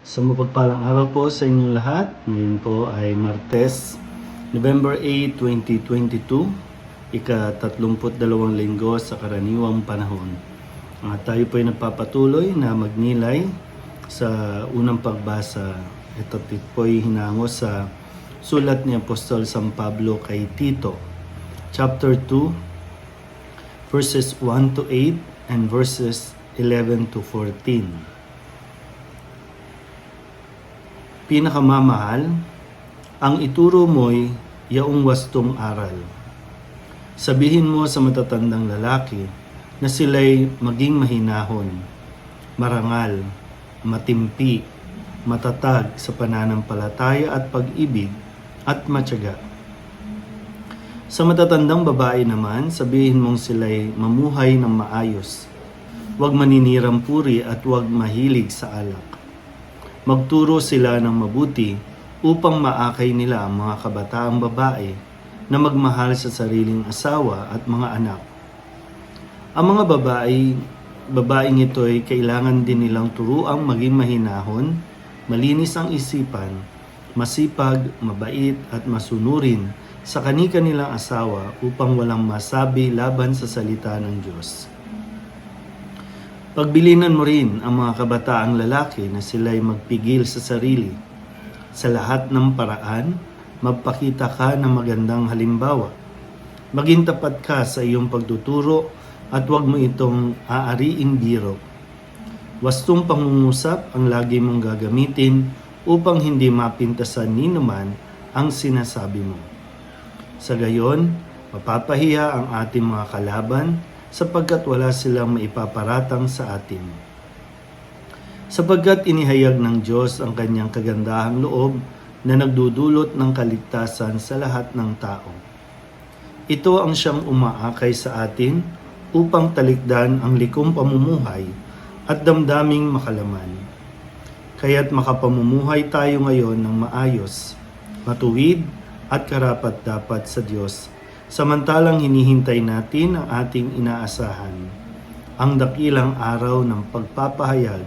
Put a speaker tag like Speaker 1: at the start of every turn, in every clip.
Speaker 1: Sa mapagpalang araw po sa inyong lahat. Ngayon po ay Martes, November 8, 2022, ika-32 linggo sa karaniwang panahon. Tayo po ay nagpapatuloy na magnilay sa unang pagbasa. Ito po ay hinango sa sulat ni Apostol San Pablo kay Tito, chapter 2, verses 1 to 8 and verses 11 to 14. Pinakamamahal, ang ituro mo'y yaong wastong aral. Sabihin mo sa matatandang lalaki na sila'y maging mahinahon, marangal, matimpi, matatag sa pananampalataya at pag-ibig at matyaga. Sa matatandang babae naman, sabihin mong sila'y mamuhay ng maayos, huwag maninirang puri at huwag mahilig sa alak. Magturo sila ng mabuti upang maakay nila ang mga kabataang babae na magmahal sa sariling asawa at mga anak. Ang mga babaeng ito ay kailangan din nilang turuang maging mahinahon, malinis ang isipan, masipag, mabait at masunurin sa kani-kanilang asawa upang walang masabi laban sa salita ng Diyos. Pagbilinan mo rin ang mga kabataang lalaki na sila'y magpigil sa sarili. Sa lahat ng paraan, magpakita ka ng magandang halimbawa. Maging tapat ka sa iyong pagtuturo at huwag mo itong aariing biro. Wastong pangungusap ang lagi mong gagamitin upang hindi mapintasan ni naman ang sinasabi mo. Sa gayon, mapapahiya ang ating mga kalaban sapagkat wala silang maipaparatang sa atin. Sapagkat inihayag ng Diyos ang kanyang kagandahang loob na nagdudulot ng kaligtasan sa lahat ng tao. Ito ang siyang umaakay sa atin upang talikdan ang likom pamumuhay at damdaming makalaman. Kaya't makapamumuhay tayo ngayon ng maayos, matuwid at karapat-dapat sa Diyos, samantalang hinihintay natin ang ating inaasahan, ang dakilang araw ng pagpapahayag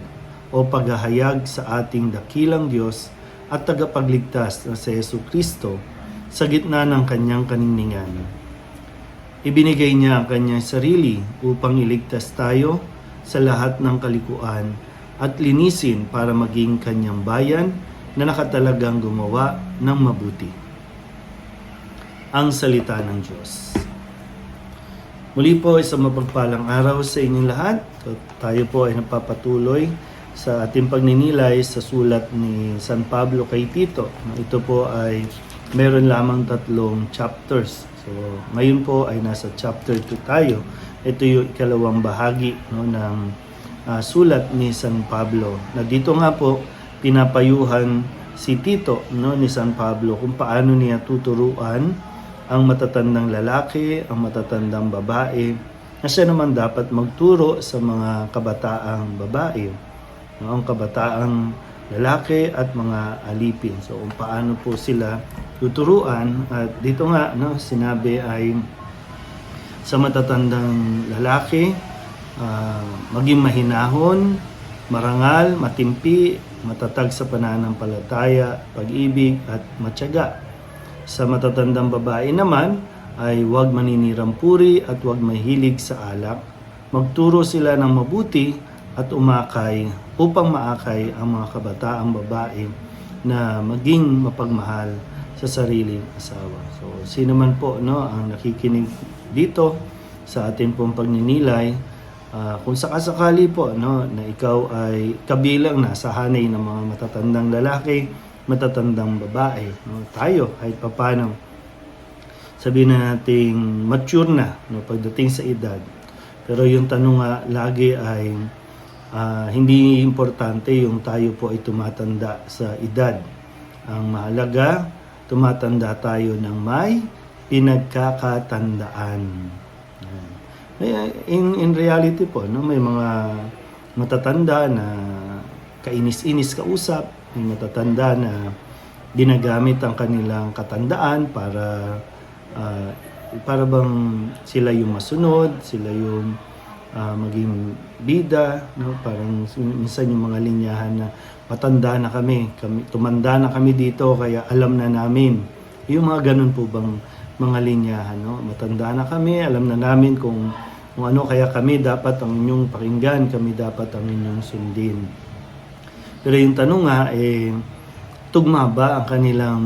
Speaker 1: o paghahayag sa ating dakilang Diyos at tagapagligtas na si Jesucristo sa gitna ng kanyang kaninningan. Ibinigay niya ang kanyang sarili upang iligtas tayo sa lahat ng kalikuan at linisin para maging kanyang bayan na nakatalagang gumawa ng mabuti. Ang salita ng Diyos. Muli po, isang mapagpalang araw sa inyong lahat. Tayo po ay napapatuloy sa ating pagninilay sa sulat ni San Pablo kay Tito. Ito po ay meron lamang 3 chapters. So, ngayon po ay nasa chapter 2 tayo. Ito yung ikalawang bahagi ng sulat ni San Pablo. Na dito nga po, pinapayuhan si Tito ni San Pablo kung paano niya tuturuan ang matatandang lalaki, ang matatandang babae, na siya naman dapat magturo sa mga kabataang babae, ang kabataang lalaki at mga alipin. So kung paano po sila tuturuan, at dito nga sinabi ay sa matatandang lalaki, maging mahinahon, marangal, matimpi, matatag sa pananampalataya, pag-ibig at matyaga. Sa matatandang babae naman ay huwag maninirang puri at huwag mahilig sa alak. Magturo sila ng mabuti at umakay upang maakay ang mga kabataang babae na maging mapagmahal sa sariling asawa. So sino man po ang nakikinig dito sa ating pong pagninilay, kung sakasakali po na ikaw ay kabilang na sa hanay ng mga matatandang lalaki, matatandang babae, tayo kahit papano sabihin na nating mature na pagdating sa edad. Pero yung tanong nga lagi ay hindi importante yung tayo po ay tumatanda sa edad. Ang mahalaga, tumatanda tayo ng may pinagkakatandaan. In reality po, may mga matatanda na kainis-inis kausap, may matatanda na ginagamit ang kanilang katandaan para bang sila yung masunod, sila yung maging bida, no? Parang minsan yung mga linyahan na matanda na kami, tumanda na kami dito kaya alam na namin. Yung mga ganun po bang mga linyahan, no? Matanda na kami, alam na namin kung ano, kaya kami dapat ang inyong pakinggan, kami dapat ang inyong sundin. Pero yung tanong nga, tugma ba ang kanilang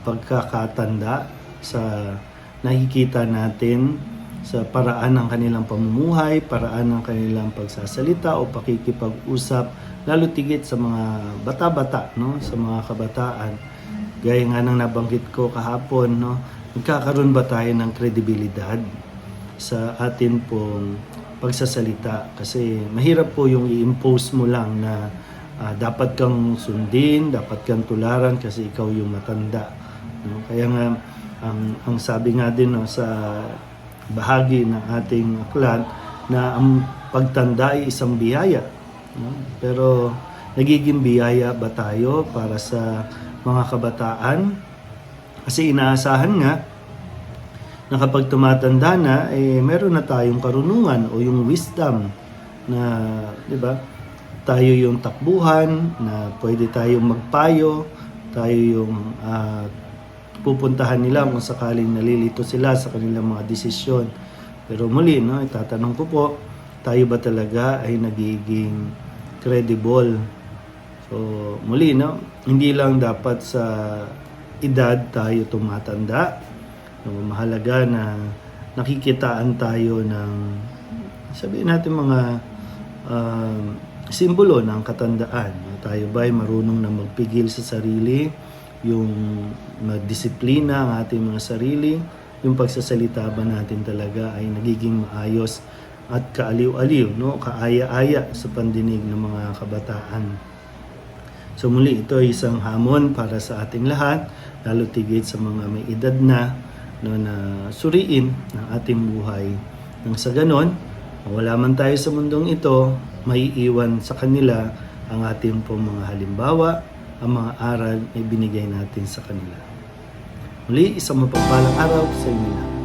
Speaker 1: pagkakatanda sa nakikita natin sa paraan ng kanilang pamumuhay, paraan ng kanilang pagsasalita o pakikipag-usap, lalo tigit sa mga bata-bata, no? Sa mga kabataan. Gaya nga ng nabanggit ko kahapon, no? Magkakaroon ba tayo ng kredibilidad sa atin pong pagsasalita? Kasi mahirap po yung i-impose mo lang na dapat kang sundin, dapat kang tularan kasi ikaw yung matanda, no? Kaya nga ang sabi nga din, no, sa bahagi ng ating aklat na ang pagtanda ay isang biyaya, no? Pero nagiging biyaya ba tayo para sa mga kabataan? Kasi inaasahan nga na kapag tumatanda na, meron na tayong karunungan o yung wisdom na, di ba, tayo yung takbuhan, na pwede tayong magpayo, tayo yung pupuntahan nila kung sakaling nalilito sila sa kanilang mga desisyon. Pero muli, no, itatanong ko po, tayo ba talaga ay nagiging credible? So muli, no, hindi lang dapat sa edad tayo tumatanda. No, mahalaga na nakikitaan tayo ng, sabihin natin, mga simbolo ng katandaan. Tayo ba ay marunong na magpigil sa sarili, yung disiplina ang ating mga sarili, yung pagsasalita ba natin talaga ay nagiging maayos at kaaliw-aliw, no? Kaaya-aya sa pandinig ng mga kabataan. So muli, ito ay isang hamon para sa ating lahat, lalo tigit sa mga may edad na, no, na suriin ang ating buhay. Nang sa ganon, wala man tayo sa mundong ito, maiiwan sa kanila ang ating pong mga halimbawa, ang mga aral na ibinigay natin sa kanila. Muli, isang mapagpalang araw sa inyo.